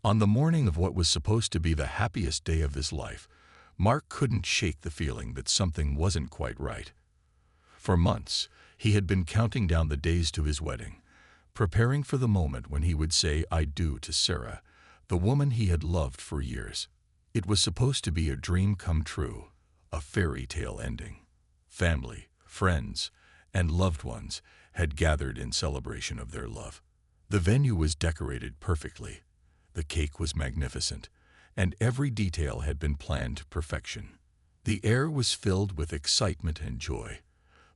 On the morning of what was supposed to be the happiest day of his life, Mark couldn't shake the feeling that something wasn't quite right. For months, he had been counting down the days to his wedding, preparing for the moment when he would say "I do" to Sarah, the woman he had loved for years. It was supposed to be a dream come true, a fairy tale ending. Family, friends, and loved ones had gathered in celebration of their love. The venue was decorated perfectly. The cake was magnificent, and every detail had been planned to perfection. The air was filled with excitement and joy,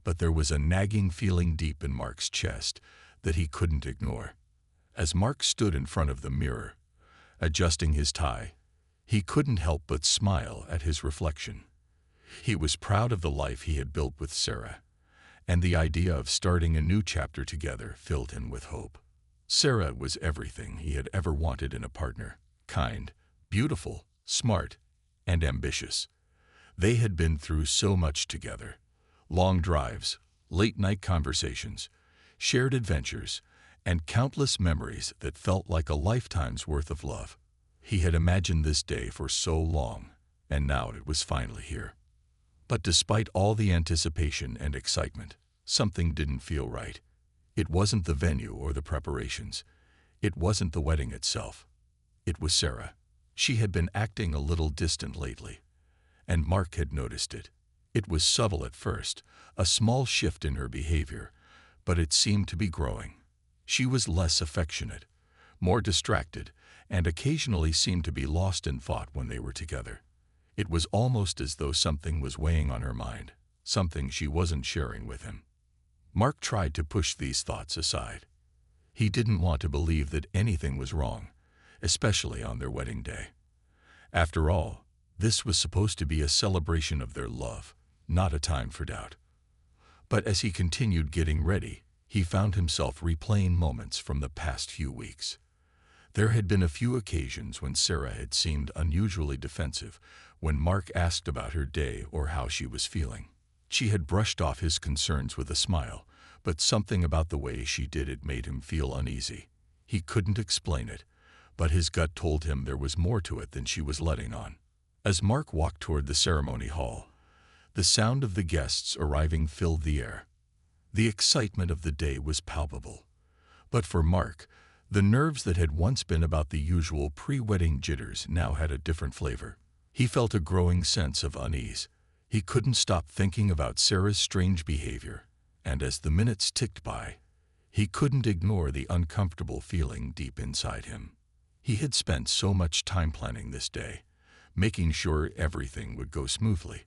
but there was a nagging feeling deep in Mark's chest that he couldn't ignore. As Mark stood in front of the mirror, adjusting his tie, he couldn't help but smile at his reflection. He was proud of the life he had built with Sarah, and the idea of starting a new chapter together filled him with hope. Sarah was everything he had ever wanted in a partner: kind, beautiful, smart, and ambitious. They had been through so much together: long drives, late-night conversations, shared adventures, and countless memories that felt like a lifetime's worth of love. He had imagined this day for so long, and now it was finally here. But despite all the anticipation and excitement, something didn't feel right. It wasn't the venue or the preparations. It wasn't the wedding itself. It was Sarah. She had been acting a little distant lately, and Mark had noticed it. It was subtle at first, a small shift in her behavior, but it seemed to be growing. She was less affectionate, more distracted, and occasionally seemed to be lost in thought when they were together. It was almost as though something was weighing on her mind, something she wasn't sharing with him. Mark tried to push these thoughts aside. He didn't want to believe that anything was wrong, especially on their wedding day. After all, this was supposed to be a celebration of their love, not a time for doubt. But as he continued getting ready, he found himself replaying moments from the past few weeks. There had been a few occasions when Sarah had seemed unusually defensive when Mark asked about her day or how she was feeling. She had brushed off his concerns with a smile, but something about the way she did it made him feel uneasy. He couldn't explain it, but his gut told him there was more to it than she was letting on. As Mark walked toward the ceremony hall, the sound of the guests arriving filled the air. The excitement of the day was palpable. But for Mark, the nerves that had once been about the usual pre-wedding jitters now had a different flavor. He felt a growing sense of unease. He couldn't stop thinking about Sarah's strange behavior, and as the minutes ticked by, he couldn't ignore the uncomfortable feeling deep inside him. He had spent so much time planning this day, making sure everything would go smoothly,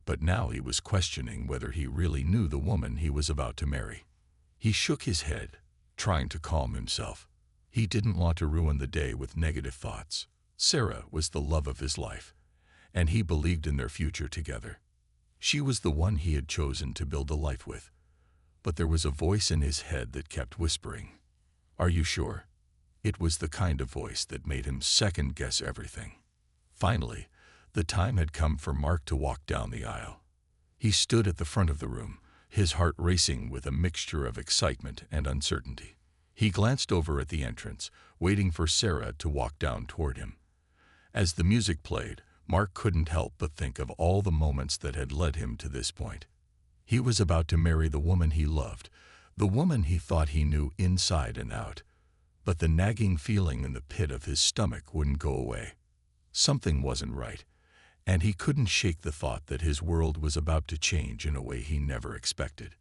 but now he was questioning whether he really knew the woman he was about to marry. He shook his head, trying to calm himself. He didn't want to ruin the day with negative thoughts. Sarah was the love of his life, and he believed in their future together. She was the one he had chosen to build a life with. But there was a voice in his head that kept whispering, "Are you sure?" It was the kind of voice that made him second-guess everything. Finally, the time had come for Mark to walk down the aisle. He stood at the front of the room, his heart racing with a mixture of excitement and uncertainty. He glanced over at the entrance, waiting for Sarah to walk down toward him. As the music played, Mark couldn't help but think of all the moments that had led him to this point. He was about to marry the woman he loved, the woman he thought he knew inside and out. But the nagging feeling in the pit of his stomach wouldn't go away. Something wasn't right, and he couldn't shake the thought that his world was about to change in a way he never expected.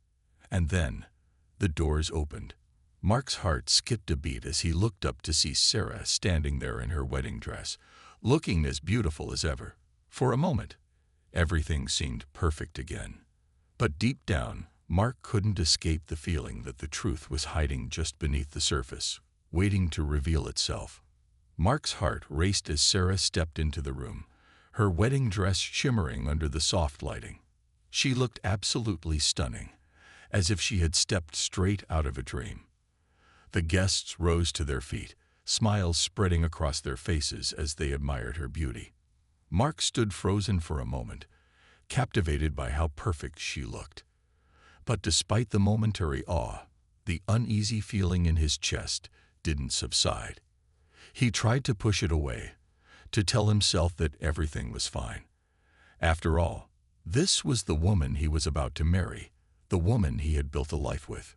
And then, the doors opened. Mark's heart skipped a beat as he looked up to see Sarah standing there in her wedding dress, looking as beautiful as ever. For a moment, everything seemed perfect again. But deep down, Mark couldn't escape the feeling that the truth was hiding just beneath the surface, waiting to reveal itself. Mark's heart raced as Sarah stepped into the room, her wedding dress shimmering under the soft lighting. She looked absolutely stunning, as if she had stepped straight out of a dream. The guests rose to their feet, smiles spreading across their faces as they admired her beauty. Mark stood frozen for a moment, captivated by how perfect she looked. But despite the momentary awe, the uneasy feeling in his chest didn't subside. He tried to push it away, to tell himself that everything was fine. After all, this was the woman he was about to marry, the woman he had built a life with.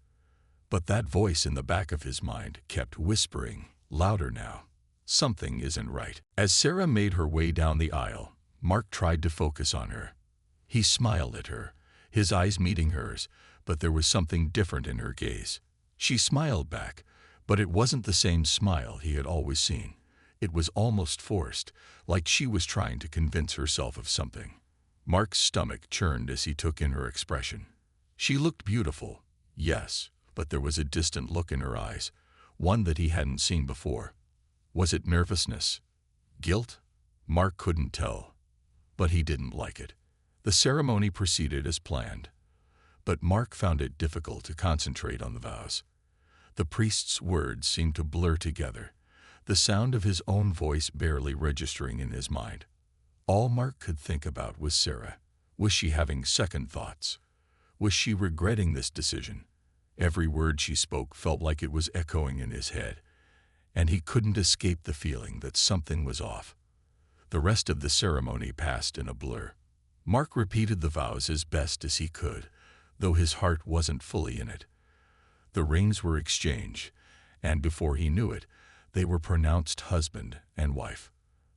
But that voice in the back of his mind kept whispering, louder now. Something isn't right. As Sarah made her way down the aisle, Mark tried to focus on her. He smiled at her, his eyes meeting hers, but there was something different in her gaze. She smiled back, but it wasn't the same smile he had always seen. It was almost forced, like she was trying to convince herself of something. Mark's stomach churned as he took in her expression. She looked beautiful, yes, but there was a distant look in her eyes, one that he hadn't seen before. Was it nervousness? Guilt? Mark couldn't tell, but he didn't like it. The ceremony proceeded as planned, but Mark found it difficult to concentrate on the vows. The priest's words seemed to blur together, the sound of his own voice barely registering in his mind. All Mark could think about was Sarah. Was she having second thoughts? Was she regretting this decision? Every word she spoke felt like it was echoing in his head, and he couldn't escape the feeling that something was off. The rest of the ceremony passed in a blur. Mark repeated the vows as best as he could, though his heart wasn't fully in it. The rings were exchanged, and before he knew it, they were pronounced husband and wife.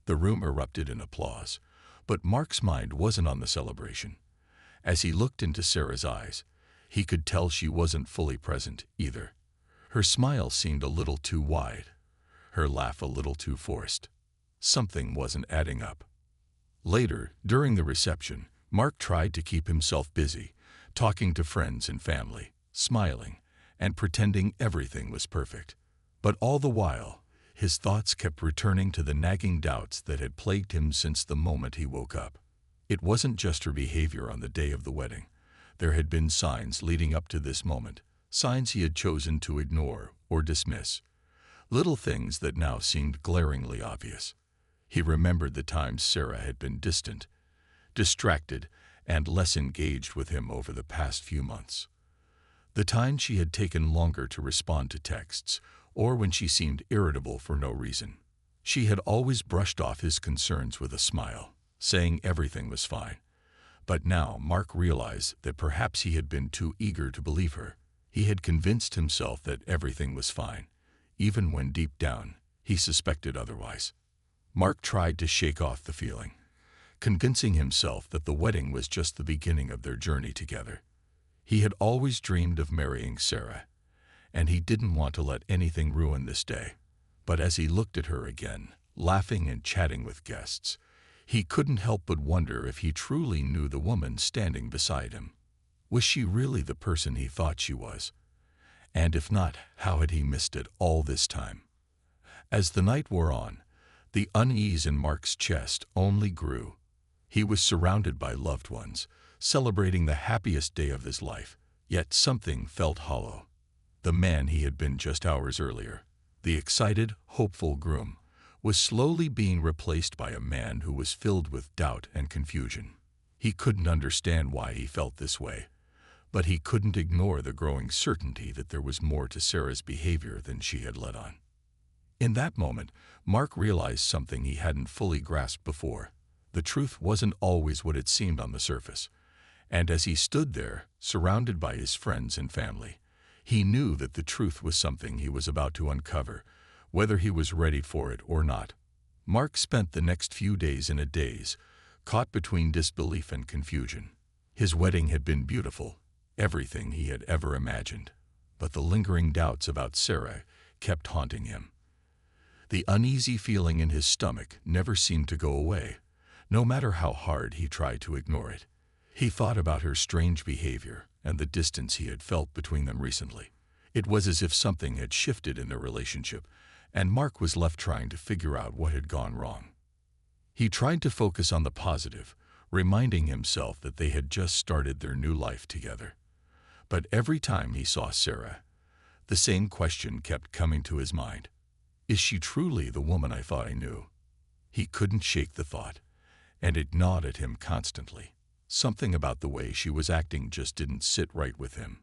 The room erupted in applause, but Mark's mind wasn't on the celebration. As he looked into Sarah's eyes, he could tell she wasn't fully present either. Her smile seemed a little too wide, her laugh a little too forced. Something wasn't adding up. Later, during the reception, Mark tried to keep himself busy, talking to friends and family, smiling, and pretending everything was perfect. But all the while, his thoughts kept returning to the nagging doubts that had plagued him since the moment he woke up. It wasn't just her behavior on the day of the wedding. There had been signs leading up to this moment, signs he had chosen to ignore or dismiss. Little things that now seemed glaringly obvious. He remembered the times Sarah had been distant, distracted, and less engaged with him over the past few months. The times she had taken longer to respond to texts, or when she seemed irritable for no reason. She had always brushed off his concerns with a smile, saying everything was fine. But now Mark realized that perhaps he had been too eager to believe her. He had convinced himself that everything was fine, even when deep down he suspected otherwise. Mark tried to shake off the feeling, convincing himself that the wedding was just the beginning of their journey together. He had always dreamed of marrying Sarah, and he didn't want to let anything ruin this day. But as he looked at her again, laughing and chatting with guests, he couldn't help but wonder if he truly knew the woman standing beside him. Was she really the person he thought she was? And if not, how had he missed it all this time? As the night wore on, the unease in Mark's chest only grew. He was surrounded by loved ones, celebrating the happiest day of his life, yet something felt hollow. The man he had been just hours earlier, the excited, hopeful groom, was slowly being replaced by a man who was filled with doubt and confusion. He couldn't understand why he felt this way, but he couldn't ignore the growing certainty that there was more to Sarah's behavior than she had let on. In that moment, Mark realized something he hadn't fully grasped before. The truth wasn't always what it seemed on the surface, and as he stood there, surrounded by his friends and family, he knew that the truth was something he was about to uncover, whether he was ready for it or not. Mark spent the next few days in a daze, caught between disbelief and confusion. His wedding had been beautiful, everything he had ever imagined, but the lingering doubts about Sarah kept haunting him. The uneasy feeling in his stomach never seemed to go away, no matter how hard he tried to ignore it. He thought about her strange behavior and the distance he had felt between them recently. It was as if something had shifted in their relationship, and Mark was left trying to figure out what had gone wrong. He tried to focus on the positive, reminding himself that they had just started their new life together. But every time he saw Sarah, the same question kept coming to his mind. Is she truly the woman I thought I knew? He couldn't shake the thought, and it gnawed at him constantly. Something about the way she was acting just didn't sit right with him.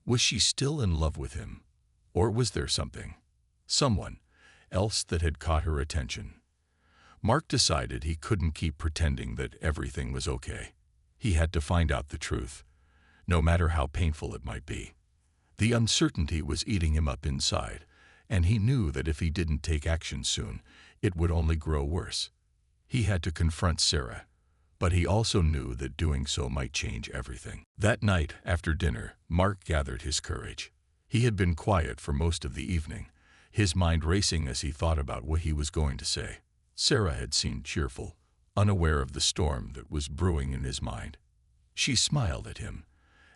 Was she still in love with him? Or was there someone, else that had caught her attention. Mark decided he couldn't keep pretending that everything was okay. He had to find out the truth, no matter how painful it might be. The uncertainty was eating him up inside, and he knew that if he didn't take action soon, it would only grow worse. He had to confront Sarah, but he also knew that doing so might change everything. That night, after dinner, Mark gathered his courage. He had been quiet for most of the evening, his mind racing as he thought about what he was going to say. Sarah had seemed cheerful, unaware of the storm that was brewing in his mind. She smiled at him,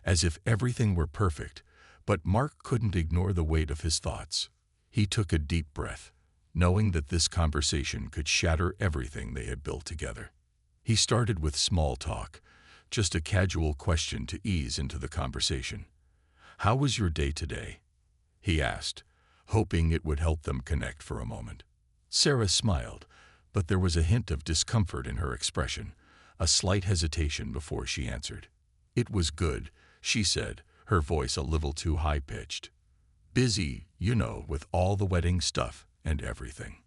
as if everything were perfect, but Mark couldn't ignore the weight of his thoughts. He took a deep breath, knowing that this conversation could shatter everything they had built together. He started with small talk, just a casual question to ease into the conversation. "How was your day today?" he asked, hoping it would help them connect for a moment. Sarah smiled, but there was a hint of discomfort in her expression, a slight hesitation before she answered. "It was good," she said, her voice a little too high-pitched. "Busy, you know, with all the wedding stuff and everything."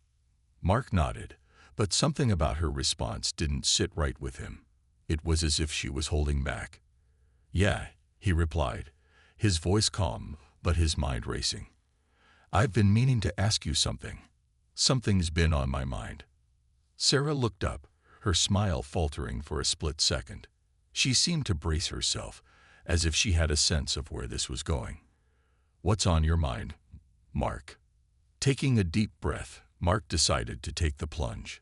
Mark nodded, but something about her response didn't sit right with him. It was as if she was holding back. "Yeah," he replied, his voice calm, but his mind racing. "I've been meaning to ask you something. Something's been on my mind." Sarah looked up, her smile faltering for a split second. She seemed to brace herself, as if she had a sense of where this was going. "What's on your mind, Mark?" Taking a deep breath, Mark decided to take the plunge.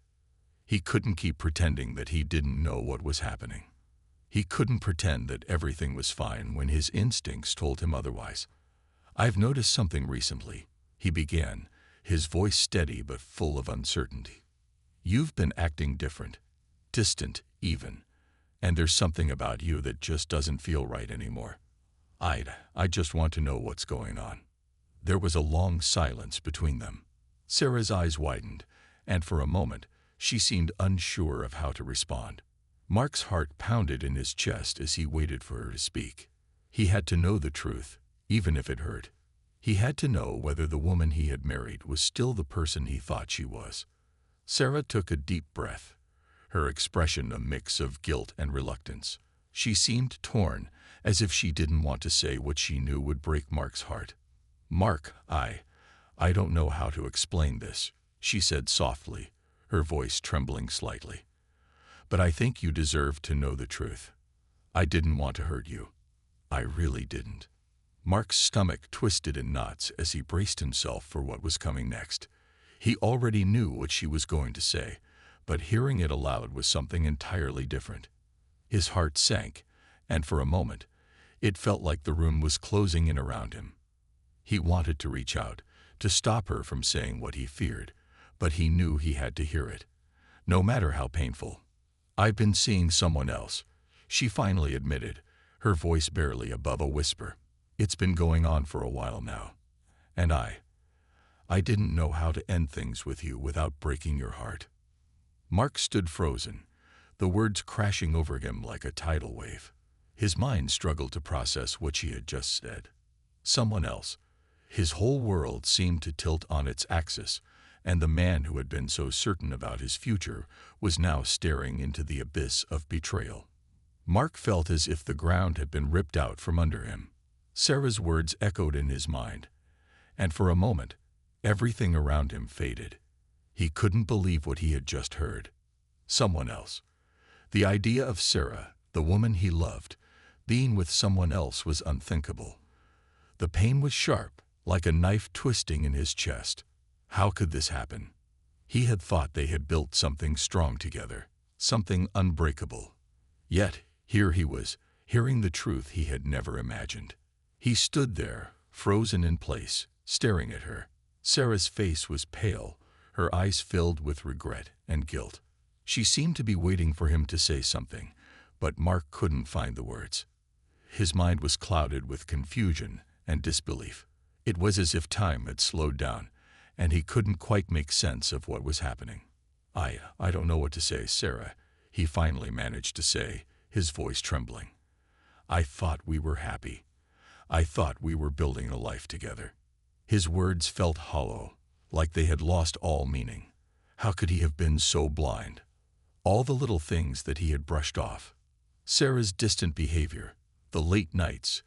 He couldn't keep pretending that he didn't know what was happening. He couldn't pretend that everything was fine when his instincts told him otherwise. "I've noticed something recently," he began, his voice steady but full of uncertainty. "You've been acting different, distant even, and there's something about you that just doesn't feel right anymore. I just want to know what's going on." There was a long silence between them. Sarah's eyes widened, and for a moment, she seemed unsure of how to respond. Mark's heart pounded in his chest as he waited for her to speak. He had to know the truth, even if it hurt. He had to know whether the woman he had married was still the person he thought she was. Sarah took a deep breath, her expression a mix of guilt and reluctance. She seemed torn, as if she didn't want to say what she knew would break Mark's heart. "Mark, I don't know how to explain this," she said softly, her voice trembling slightly. "But I think you deserve to know the truth. I didn't want to hurt you. I really didn't." Mark's stomach twisted in knots as he braced himself for what was coming next. He already knew what she was going to say, but hearing it aloud was something entirely different. His heart sank, and for a moment, it felt like the room was closing in around him. He wanted to reach out, to stop her from saying what he feared, but he knew he had to hear it, no matter how painful. "I've been seeing someone else," she finally admitted, her voice barely above a whisper. "It's been going on for a while now, and I didn't know how to end things with you without breaking your heart." Mark stood frozen, the words crashing over him like a tidal wave. His mind struggled to process what she had just said. Someone else. His whole world seemed to tilt on its axis, and the man who had been so certain about his future was now staring into the abyss of betrayal. Mark felt as if the ground had been ripped out from under him. Sarah's words echoed in his mind, and for a moment, everything around him faded. He couldn't believe what he had just heard. Someone else. The idea of Sarah, the woman he loved, being with someone else was unthinkable. The pain was sharp, like a knife twisting in his chest. How could this happen? He had thought they had built something strong together, something unbreakable. Yet, here he was, hearing the truth he had never imagined. He stood there, frozen in place, staring at her. Sarah's face was pale, her eyes filled with regret and guilt. She seemed to be waiting for him to say something, but Mark couldn't find the words. His mind was clouded with confusion and disbelief. It was as if time had slowed down, and he couldn't quite make sense of what was happening. I don't know what to say, Sarah," he finally managed to say, his voice trembling. "I thought we were happy. I thought we were building a life together." His words felt hollow, like they had lost all meaning. How could he have been so blind? All the little things that he had brushed off. Sarah's distant behavior, the late nights,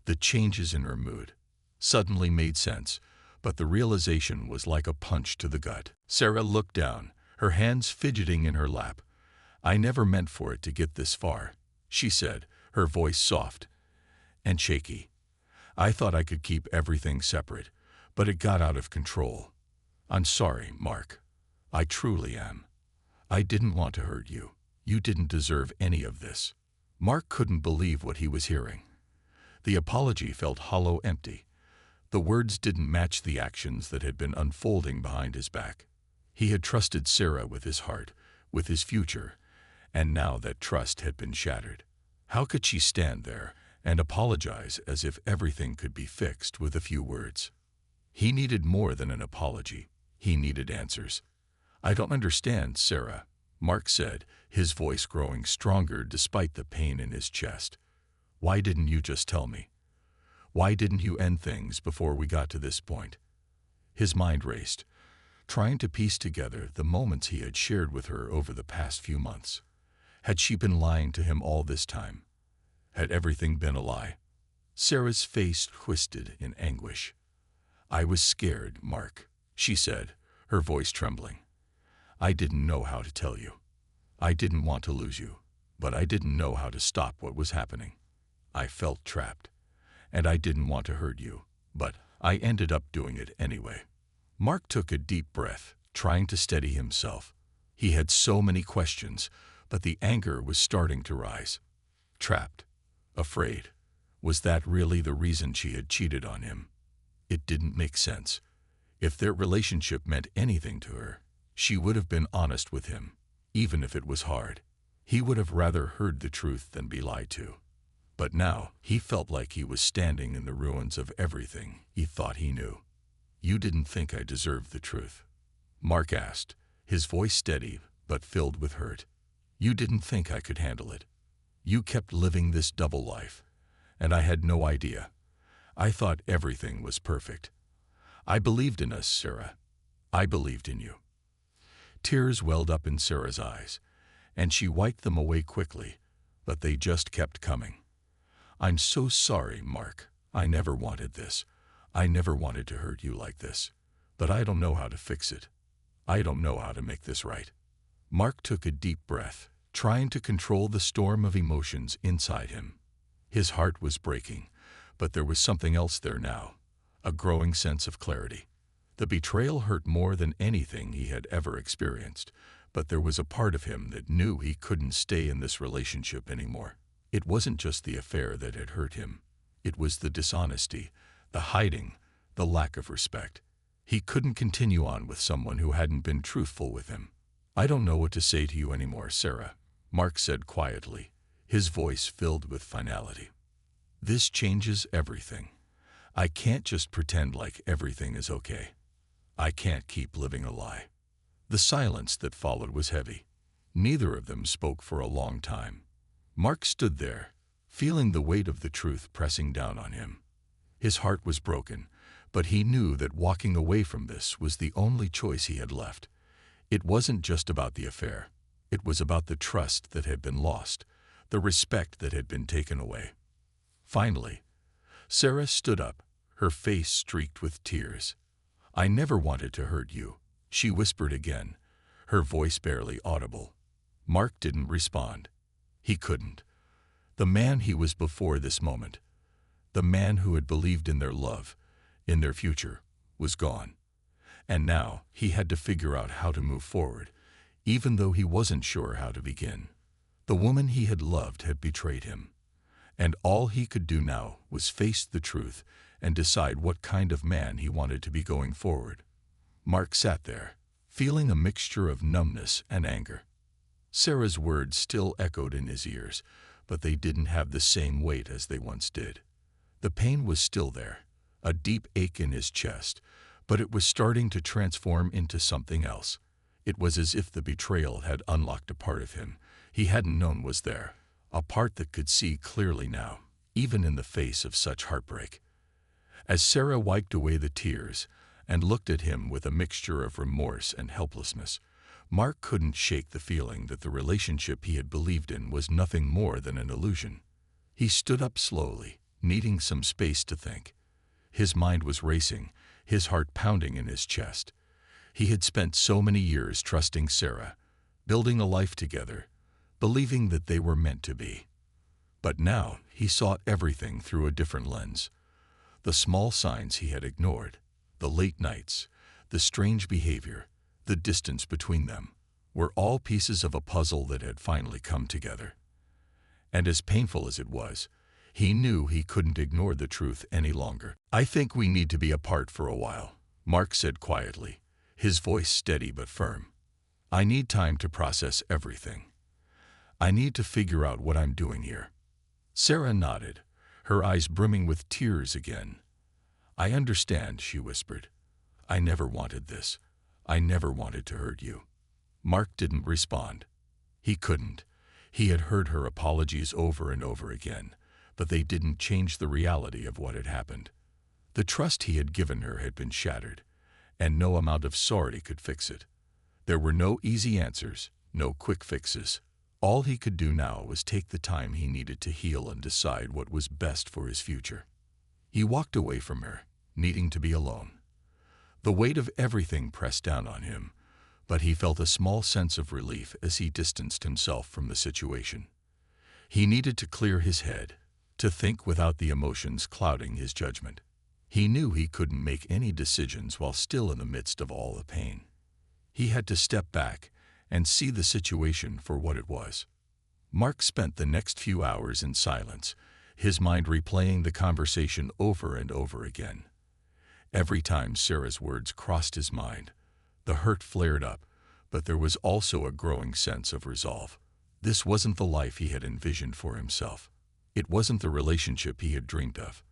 the changes in her mood, suddenly made sense, but the realization was like a punch to the gut. Sarah looked down, her hands fidgeting in her lap. "I never meant for it to get this far," she said, her voice soft and shaky. "I thought I could keep everything separate, but it got out of control. I'm sorry, Mark. I truly am. I didn't want to hurt you. You didn't deserve any of this." Mark couldn't believe what he was hearing. The apology felt hollow, empty. The words didn't match the actions that had been unfolding behind his back. He had trusted Sarah with his heart, with his future, and now that trust had been shattered. How could she stand there and apologize as if everything could be fixed with a few words? He needed more than an apology. He needed answers. "I don't understand, Sarah," Mark said, his voice growing stronger despite the pain in his chest. "Why didn't you just tell me? Why didn't you end things before we got to this point?" His mind raced, trying to piece together the moments he had shared with her over the past few months. Had she been lying to him all this time? Had everything been a lie? Sarah's face twisted in anguish. "I was scared, Mark," she said, her voice trembling. "I didn't know how to tell you. I didn't want to lose you, but I didn't know how to stop what was happening. I felt trapped, and I didn't want to hurt you, but I ended up doing it anyway." Mark took a deep breath, trying to steady himself. He had so many questions, but the anger was starting to rise. Trapped, afraid. Was that really the reason she had cheated on him? It didn't make sense. If their relationship meant anything to her, she would have been honest with him, even if it was hard. He would have rather heard the truth than be lied to. But now he felt like he was standing in the ruins of everything he thought he knew. "You didn't think I deserved the truth?" Mark asked, his voice steady but filled with hurt. "You didn't think I could handle it? You kept living this double life, and I had no idea. I thought everything was perfect. I believed in us, Sarah. I believed in you." Tears welled up in Sarah's eyes, and she wiped them away quickly, but they just kept coming. "I'm so sorry, Mark. I never wanted this. I never wanted to hurt you like this. But I don't know how to fix it. I don't know how to make this right." Mark took a deep breath, trying to control the storm of emotions inside him. His heart was breaking, but there was something else there now, a growing sense of clarity. The betrayal hurt more than anything he had ever experienced, but there was a part of him that knew he couldn't stay in this relationship anymore. It wasn't just the affair that had hurt him. It was the dishonesty, the hiding, the lack of respect. He couldn't continue on with someone who hadn't been truthful with him. "I don't know what to say to you anymore, Sarah," Mark said quietly, his voice filled with finality. "This changes everything. I can't just pretend like everything is okay. I can't keep living a lie." The silence that followed was heavy. Neither of them spoke for a long time. Mark stood there, feeling the weight of the truth pressing down on him. His heart was broken, but he knew that walking away from this was the only choice he had left. It wasn't just about the affair. It was about the trust that had been lost, the respect that had been taken away. Finally, Sarah stood up, her face streaked with tears. "I never wanted to hurt you," she whispered again, her voice barely audible. Mark didn't respond. He couldn't. The man he was before this moment, the man who had believed in their love, in their future, was gone. And now he had to figure out how to move forward, even though he wasn't sure how to begin. The woman he had loved had betrayed him, and all he could do now was face the truth and decide what kind of man he wanted to be going forward. Mark sat there, feeling a mixture of numbness and anger. Sarah's words still echoed in his ears, but they didn't have the same weight as they once did. The pain was still there, a deep ache in his chest, but it was starting to transform into something else. It was as if the betrayal had unlocked a part of him he hadn't known was there, a part that could see clearly now, even in the face of such heartbreak. As Sarah wiped away the tears, and looked at him with a mixture of remorse and helplessness. Mark couldn't shake the feeling that the relationship he had believed in was nothing more than an illusion. He stood up slowly, needing some space to think. His mind was racing, his heart pounding in his chest. He had spent so many years trusting Sarah, building a life together, believing that they were meant to be. But now he saw everything through a different lens. The small signs he had ignored, the late nights, the strange behavior, the distance between them, were all pieces of a puzzle that had finally come together. And as painful as it was, he knew he couldn't ignore the truth any longer. "I think we need to be apart for a while," Mark said quietly, his voice steady but firm. "I need time to process everything. I need to figure out what I'm doing here." Sarah nodded, her eyes brimming with tears again. "I understand," she whispered. "I never wanted this. I never wanted to hurt you." Mark didn't respond. He couldn't. He had heard her apologies over and over again, but they didn't change the reality of what had happened. The trust he had given her had been shattered, and no amount of sorry could fix it. There were no easy answers, no quick fixes. All he could do now was take the time he needed to heal and decide what was best for his future. He walked away from her, needing to be alone. The weight of everything pressed down on him, but he felt a small sense of relief as he distanced himself from the situation. He needed to clear his head, to think without the emotions clouding his judgment. He knew he couldn't make any decisions while still in the midst of all the pain. He had to step back and see the situation for what it was. Mark spent the next few hours in silence, his mind replaying the conversation over and over again. Every time Sarah's words crossed his mind, the hurt flared up, but there was also a growing sense of resolve. This wasn't the life he had envisioned for himself. It wasn't the relationship he had dreamed of.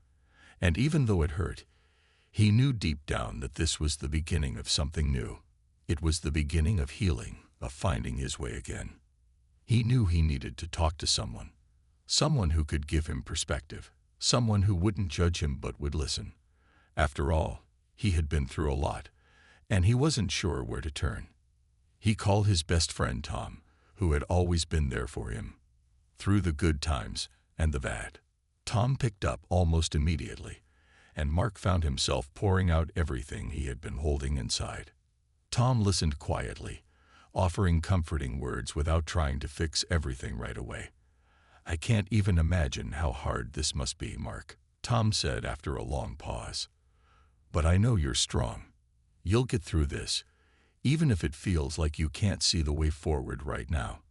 And even though it hurt, he knew deep down that this was the beginning of something new. It was the beginning of healing, of finding his way again. He knew he needed to talk to someone who could give him perspective, someone who wouldn't judge him but would listen. After all, he had been through a lot, and he wasn't sure where to turn. He called his best friend Tom, who had always been there for him, through the good times and the bad. Tom picked up almost immediately, and Mark found himself pouring out everything he had been holding inside. Tom listened quietly, offering comforting words without trying to fix everything right away. "I can't even imagine how hard this must be, Mark," Tom said after a long pause. "But I know you're strong. You'll get through this, even if it feels like you can't see the way forward right now."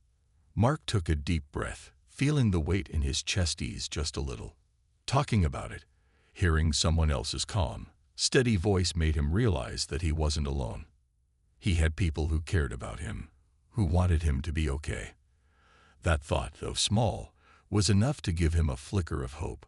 Mark took a deep breath, feeling the weight in his chest ease just a little. Talking about it, hearing someone else's calm, steady voice made him realize that he wasn't alone. He had people who cared about him, who wanted him to be okay. That thought, though small, was enough to give him a flicker of hope.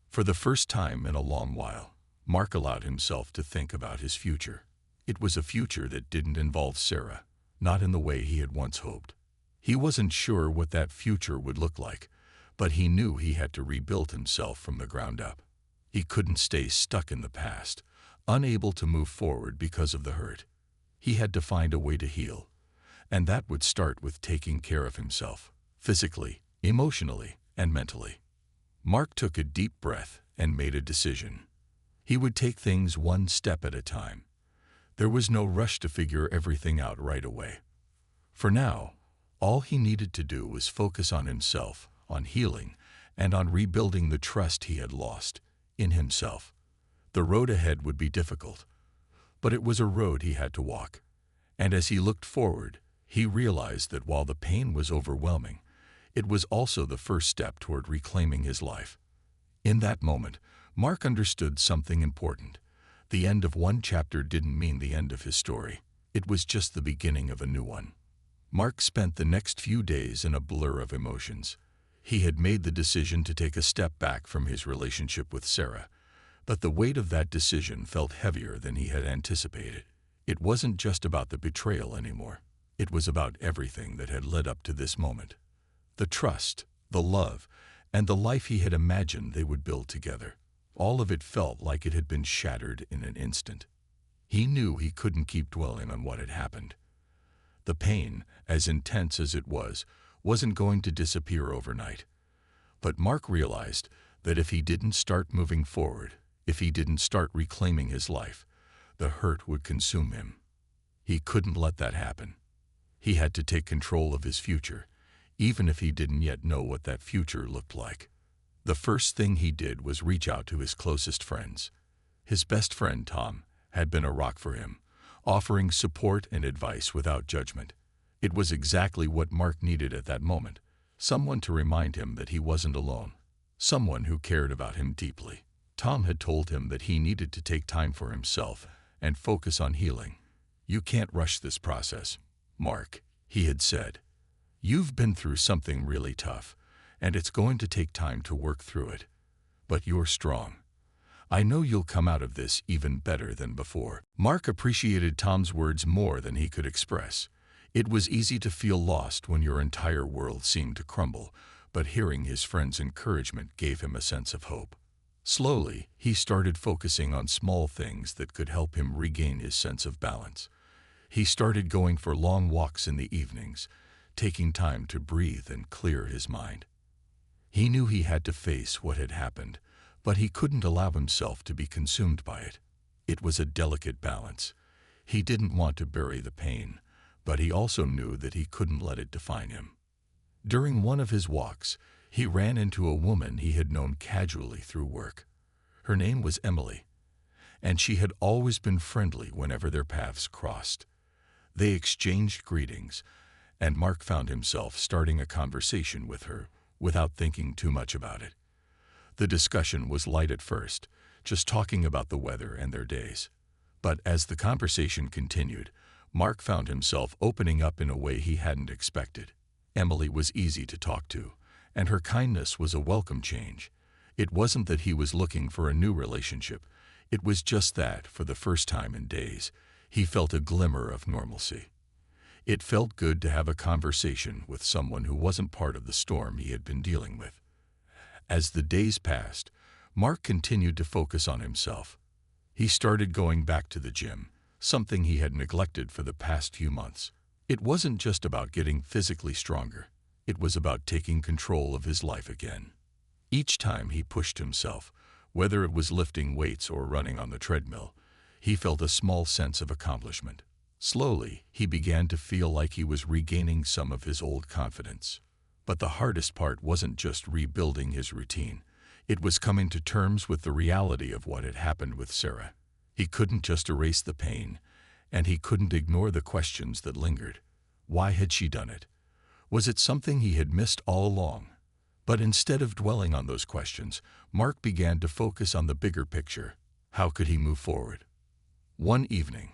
For the first time in a long while, Mark allowed himself to think about his future. It was a future that didn't involve Sarah, not in the way he had once hoped. He wasn't sure what that future would look like, but he knew he had to rebuild himself from the ground up. He couldn't stay stuck in the past, unable to move forward because of the hurt. He had to find a way to heal, and that would start with taking care of himself, physically, emotionally, and mentally. Mark took a deep breath and made a decision. He would take things one step at a time. There was no rush to figure everything out right away. For now, all he needed to do was focus on himself, on healing, and on rebuilding the trust he had lost in himself. The road ahead would be difficult, but it was a road he had to walk. And as he looked forward, he realized that while the pain was overwhelming, it was also the first step toward reclaiming his life. In that moment, Mark understood something important. The end of one chapter didn't mean the end of his story. It was just the beginning of a new one. Mark spent the next few days in a blur of emotions. He had made the decision to take a step back from his relationship with Sarah, but the weight of that decision felt heavier than he had anticipated. It wasn't just about the betrayal anymore. It was about everything that had led up to this moment. The trust, the love, and the life he had imagined they would build together. All of it felt like it had been shattered in an instant. He knew he couldn't keep dwelling on what had happened. The pain, as intense as it wasn't going to disappear overnight. But Mark realized that if he didn't start moving forward, if he didn't start reclaiming his life, the hurt would consume him. He couldn't let that happen. He had to take control of his future, even if he didn't yet know what that future looked like. The first thing he did was reach out to his closest friends. His best friend, Tom, had been a rock for him, offering support and advice without judgment. It was exactly what Mark needed at that moment, someone to remind him that he wasn't alone, someone who cared about him deeply. Tom had told him that he needed to take time for himself and focus on healing. "You can't rush this process, Mark," he had said. "You've been through something really tough, and it's going to take time to work through it. But you're strong. I know you'll come out of this even better than before." Mark appreciated Tom's words more than he could express. It was easy to feel lost when your entire world seemed to crumble, but hearing his friend's encouragement gave him a sense of hope. Slowly, he started focusing on small things that could help him regain his sense of balance. He started going for long walks in the evenings, taking time to breathe and clear his mind. He knew he had to face what had happened, but he couldn't allow himself to be consumed by it. It was a delicate balance. He didn't want to bury the pain, but he also knew that he couldn't let it define him. During one of his walks, he ran into a woman he had known casually through work. Her name was Emily, and she had always been friendly whenever their paths crossed. They exchanged greetings, and Mark found himself starting a conversation with her without thinking too much about it. The discussion was light at first, just talking about the weather and their days. But as the conversation continued, Mark found himself opening up in a way he hadn't expected. Emily was easy to talk to, and her kindness was a welcome change. It wasn't that he was looking for a new relationship. It was just that, for the first time in days, he felt a glimmer of normalcy. It felt good to have a conversation with someone who wasn't part of the storm he had been dealing with. As the days passed, Mark continued to focus on himself. He started going back to the gym, something he had neglected for the past few months. It wasn't just about getting physically stronger. It was about taking control of his life again. Each time he pushed himself, whether it was lifting weights or running on the treadmill, he felt a small sense of accomplishment. Slowly, he began to feel like he was regaining some of his old confidence. But the hardest part wasn't just rebuilding his routine. It was coming to terms with the reality of what had happened with Sarah. He couldn't just erase the pain, and he couldn't ignore the questions that lingered. Why had she done it? Was it something he had missed all along? But instead of dwelling on those questions, Mark began to focus on the bigger picture. How could he move forward? One evening,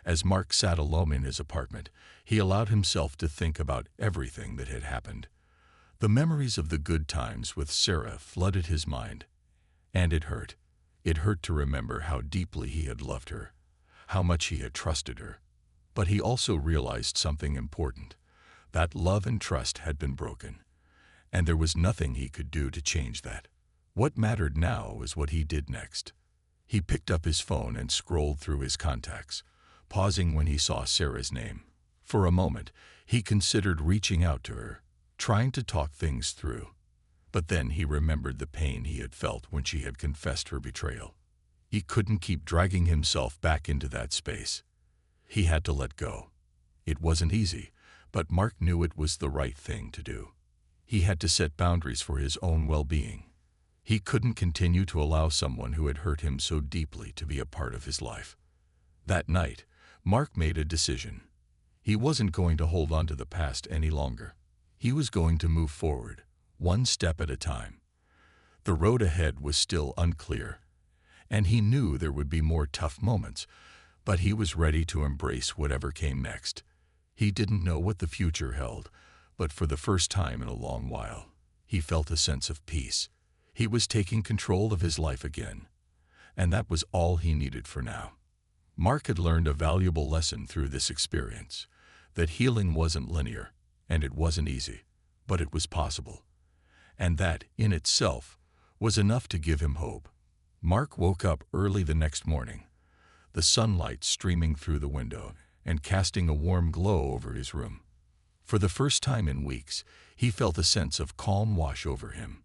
as Mark sat alone in his apartment, he allowed himself to think about everything that had happened. The memories of the good times with Sarah flooded his mind, and it hurt. It hurt to remember how deeply he had loved her, how much he had trusted her. But he also realized something important. That love and trust had been broken, and there was nothing he could do to change that. What mattered now was what he did next. He picked up his phone and scrolled through his contacts, pausing when he saw Sarah's name. For a moment, he considered reaching out to her, trying to talk things through. But then he remembered the pain he had felt when she had confessed her betrayal. He couldn't keep dragging himself back into that space. He had to let go. It wasn't easy, but Mark knew it was the right thing to do. He had to set boundaries for his own well-being. He couldn't continue to allow someone who had hurt him so deeply to be a part of his life. That night, Mark made a decision. He wasn't going to hold on to the past any longer. He was going to move forward, one step at a time. The road ahead was still unclear, and he knew there would be more tough moments, but he was ready to embrace whatever came next. He didn't know what the future held, but for the first time in a long while, he felt a sense of peace. He was taking control of his life again, and that was all he needed for now. Mark had learned a valuable lesson through this experience, that healing wasn't linear, and it wasn't easy, but it was possible. And that, in itself, was enough to give him hope. Mark woke up early the next morning. the sunlight streaming through the window and casting a warm glow over his room. For the first time in weeks, he felt a sense of calm wash over him.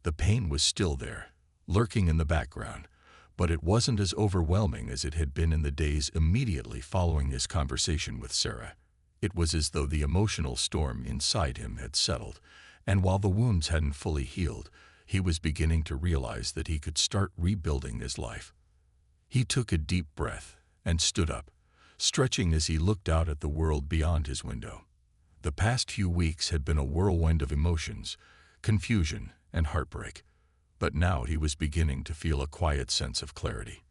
The pain was still there, lurking in the background, but it wasn't as overwhelming as it had been in the days immediately following his conversation with Sarah. It was as though the emotional storm inside him had settled, and while the wounds hadn't fully healed, he was beginning to realize that he could start rebuilding his life. He took a deep breath and stood up, stretching as he looked out at the world beyond his window. The past few weeks had been a whirlwind of emotions, confusion, and heartbreak, but now he was beginning to feel a quiet sense of clarity.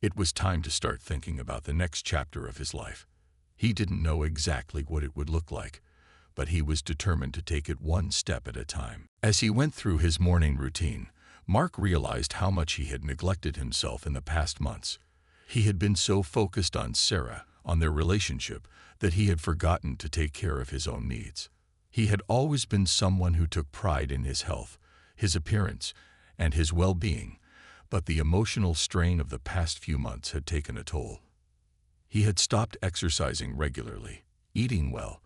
It was time to start thinking about the next chapter of his life. He didn't know exactly what it would look like, but he was determined to take it one step at a time. As he went through his morning routine, Mark realized how much he had neglected himself in the past months. He had been so focused on Sarah, on their relationship, that he had forgotten to take care of his own needs. He had always been someone who took pride in his health, his appearance, and his well-being, but the emotional strain of the past few months had taken a toll. He had stopped exercising regularly, eating well,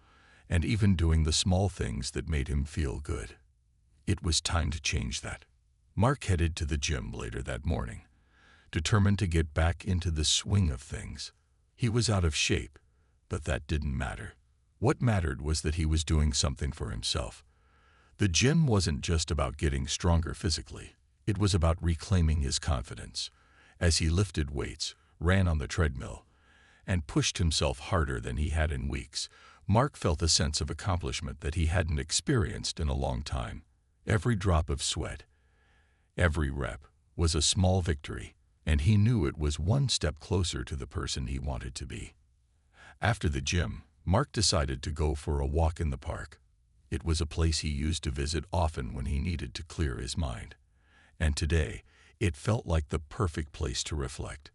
and even doing the small things that made him feel good. It was time to change that. Mark headed to the gym later that morning, determined to get back into the swing of things. He was out of shape, but that didn't matter. What mattered was that he was doing something for himself. The gym wasn't just about getting stronger physically. It was about reclaiming his confidence. As he lifted weights, ran on the treadmill, and pushed himself harder than he had in weeks, Mark felt a sense of accomplishment that he hadn't experienced in a long time. Every drop of sweat, every rep, was a small victory, and he knew it was one step closer to the person he wanted to be. After the gym, Mark decided to go for a walk in the park. It was a place he used to visit often when he needed to clear his mind. And today, it felt like the perfect place to reflect.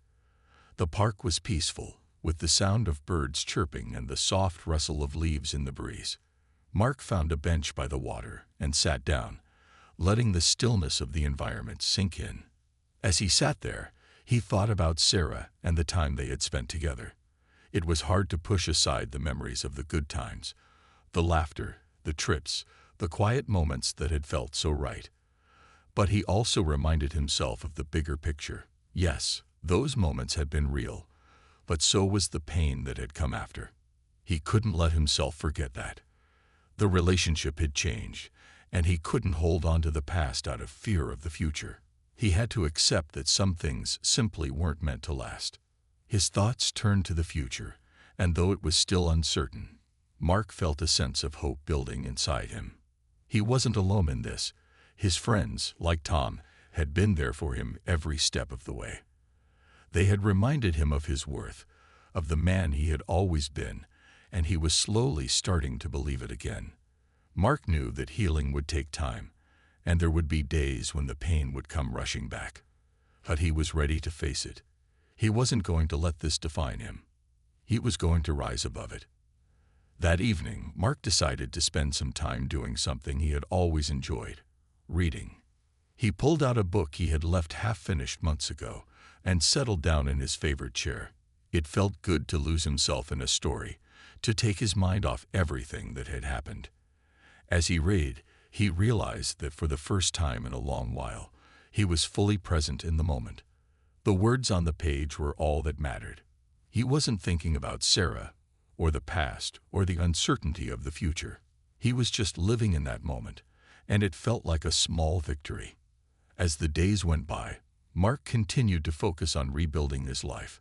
The park was peaceful, with the sound of birds chirping and the soft rustle of leaves in the breeze. Mark found a bench by the water and sat down, letting the stillness of the environment sink in. As he sat there, he thought about Sarah and the time they had spent together. It was hard to push aside the memories of the good times, the laughter, the trips, the quiet moments that had felt so right. But he also reminded himself of the bigger picture. Yes, those moments had been real, but so was the pain that had come after. He couldn't let himself forget that. The relationship had changed, and he couldn't hold on to the past out of fear of the future. He had to accept that some things simply weren't meant to last. His thoughts turned to the future, and though it was still uncertain, Mark felt a sense of hope building inside him. He wasn't alone in this. His friends, like Tom, had been there for him every step of the way. They had reminded him of his worth, of the man he had always been, and he was slowly starting to believe it again. Mark knew that healing would take time, and there would be days when the pain would come rushing back. But he was ready to face it. He wasn't going to let this define him. He was going to rise above it. That evening, Mark decided to spend some time doing something he had always enjoyed: reading. He pulled out a book he had left half-finished months ago and settled down in his favorite chair. It felt good to lose himself in a story, to take his mind off everything that had happened. As he read, he realized that for the first time in a long while, he was fully present in the moment. The words on the page were all that mattered. He wasn't thinking about Sarah, or the past, or the uncertainty of the future. He was just living in that moment, and it felt like a small victory. As the days went by, Mark continued to focus on rebuilding his life.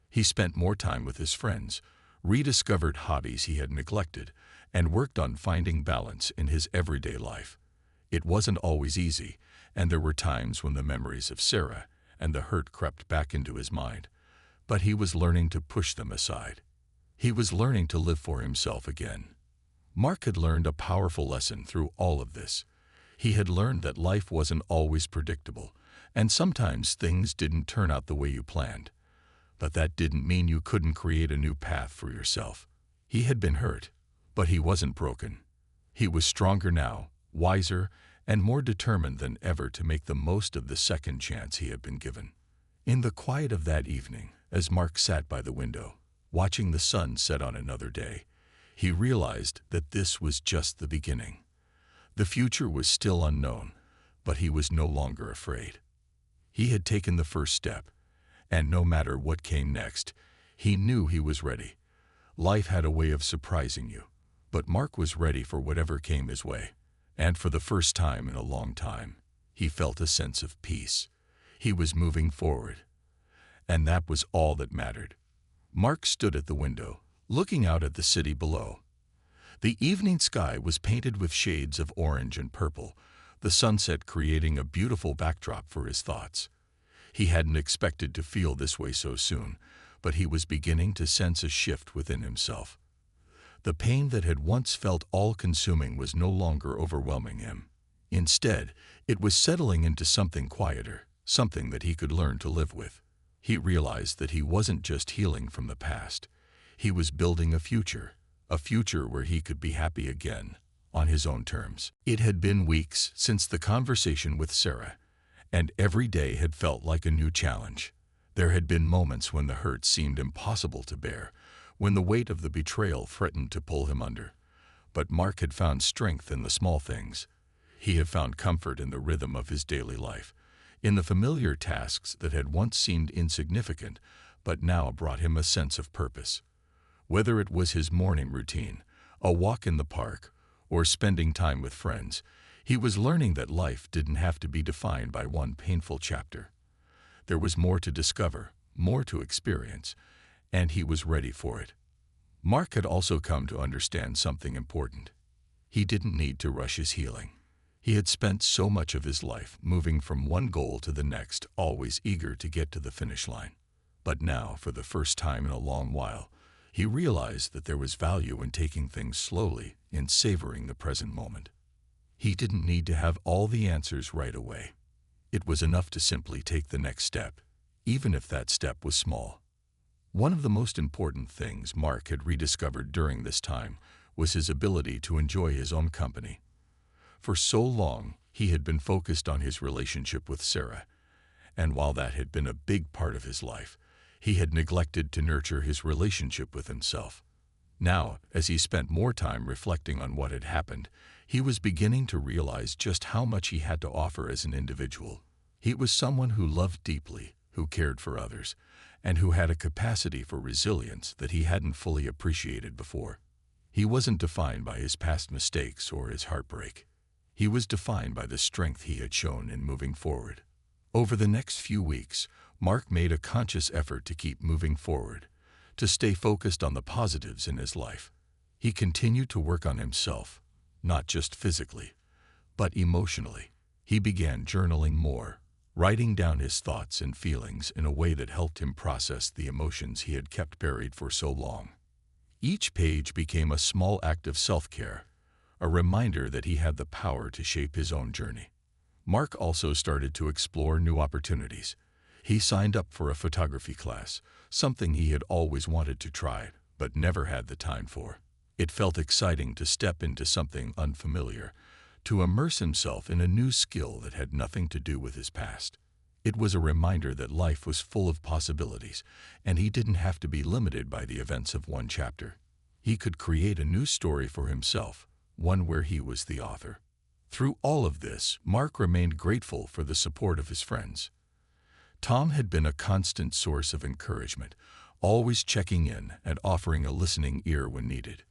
He spent more time with his friends, rediscovered hobbies he had neglected, and worked on finding balance in his everyday life. It wasn't always easy, and there were times when the memories of Sarah and the hurt crept back into his mind, but he was learning to push them aside. He was learning to live for himself again. Mark had learned a powerful lesson through all of this. He had learned that life wasn't always predictable, and sometimes things didn't turn out the way you planned. But that didn't mean you couldn't create a new path for yourself. He had been hurt, but he wasn't broken. He was stronger now, wiser, and more determined than ever to make the most of the second chance he had been given. In the quiet of that evening, As Mark sat by the window, watching the sun set on another day, he realized that this was just the beginning. The future was still unknown, but he was no longer afraid. He had taken the first step, and no matter what came next, he knew he was ready. Life had a way of surprising you, but Mark was ready for whatever came his way. And for the first time in a long time, he felt a sense of peace. He was moving forward, and that was all that mattered. Mark stood at the window, looking out at the city below. The evening sky was painted with shades of orange and purple, the sunset creating a beautiful backdrop for his thoughts. He hadn't expected to feel this way so soon, but he was beginning to sense a shift within himself. The pain that had once felt all-consuming was no longer overwhelming him. Instead, it was settling into something quieter, something that he could learn to live with. He realized that he wasn't just healing from the past. He was building a future where he could be happy again, on his own terms. It had been weeks since the conversation with Sarah, and every day had felt like a new challenge. There had been moments when the hurt seemed impossible to bear, when the weight of the betrayal threatened to pull him under. But Mark had found strength in the small things. He had found comfort in the rhythm of his daily life, in the familiar tasks that had once seemed insignificant, but now brought him a sense of purpose. Whether it was his morning routine, a walk in the park, or spending time with friends, he was learning that life didn't have to be defined by one painful chapter. There was more to discover, more to experience, and he was ready for it. Mark had also come to understand something important. He didn't need to rush his healing. He had spent so much of his life moving from one goal to the next, always eager to get to the finish line. But now, for the first time in a long while, he realized that there was value in taking things slowly, in savoring the present moment. He didn't need to have all the answers right away. It was enough to simply take the next step, even if that step was small. One of the most important things Mark had rediscovered during this time was his ability to enjoy his own company. For so long, he had been focused on his relationship with Sarah, and while that had been a big part of his life, he had neglected to nurture his relationship with himself. Now, as he spent more time reflecting on what had happened, he was beginning to realize just how much he had to offer as an individual. He was someone who loved deeply, who cared for others, and who had a capacity for resilience that he hadn't fully appreciated before. He wasn't defined by his past mistakes or his heartbreak. He was defined by the strength he had shown in moving forward. Over the next few weeks, Mark made a conscious effort to keep moving forward, to stay focused on the positives in his life. He continued to work on himself, not just physically, but emotionally. He began journaling more, writing down his thoughts and feelings in a way that helped him process the emotions he had kept buried for so long. Each page became a small act of self-care, a reminder that he had the power to shape his own journey. Mark also started to explore new opportunities. He signed up for a photography class, something he had always wanted to try, but never had the time for. It felt exciting to step into something unfamiliar, to immerse himself in a new skill that had nothing to do with his past. It was a reminder that life was full of possibilities, and he didn't have to be limited by the events of one chapter. He could create a new story for himself, one where he was the author. Through all of this, Mark remained grateful for the support of his friends. Tom had been a constant source of encouragement, always checking in and offering a listening ear when needed.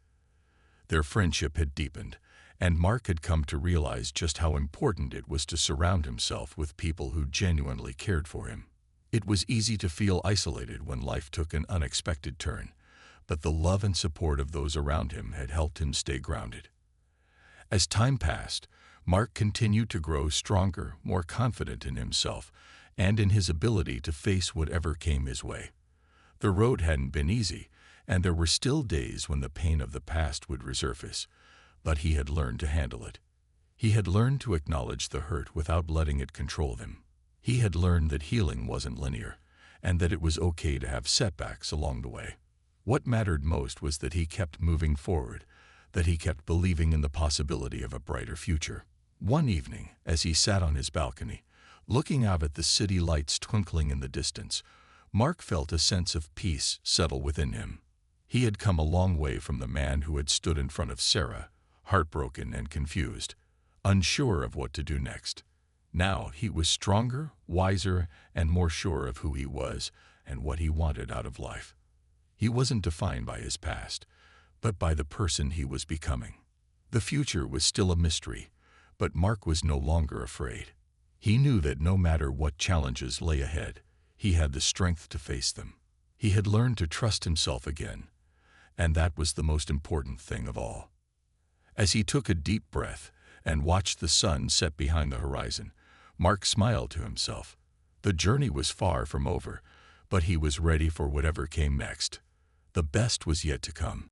Their friendship had deepened, and Mark had come to realize just how important it was to surround himself with people who genuinely cared for him. It was easy to feel isolated when life took an unexpected turn, but the love and support of those around him had helped him stay grounded. As time passed, Mark continued to grow stronger, more confident in himself, and in his ability to face whatever came his way. The road hadn't been easy, and there were still days when the pain of the past would resurface, but he had learned to handle it. He had learned to acknowledge the hurt without letting it control him. He had learned that healing wasn't linear, and that it was okay to have setbacks along the way. What mattered most was that he kept moving forward, that he kept believing in the possibility of a brighter future. One evening, as he sat on his balcony, looking out at the city lights twinkling in the distance, Mark felt a sense of peace settle within him. He had come a long way from the man who had stood in front of Sarah, heartbroken and confused, unsure of what to do next. Now he was stronger, wiser, and more sure of who he was and what he wanted out of life. He wasn't defined by his past, but by the person he was becoming. The future was still a mystery, but Mark was no longer afraid. He knew that no matter what challenges lay ahead, he had the strength to face them. He had learned to trust himself again, and that was the most important thing of all. As he took a deep breath and watched the sun set behind the horizon, Mark smiled to himself. The journey was far from over, but he was ready for whatever came next. The best was yet to come.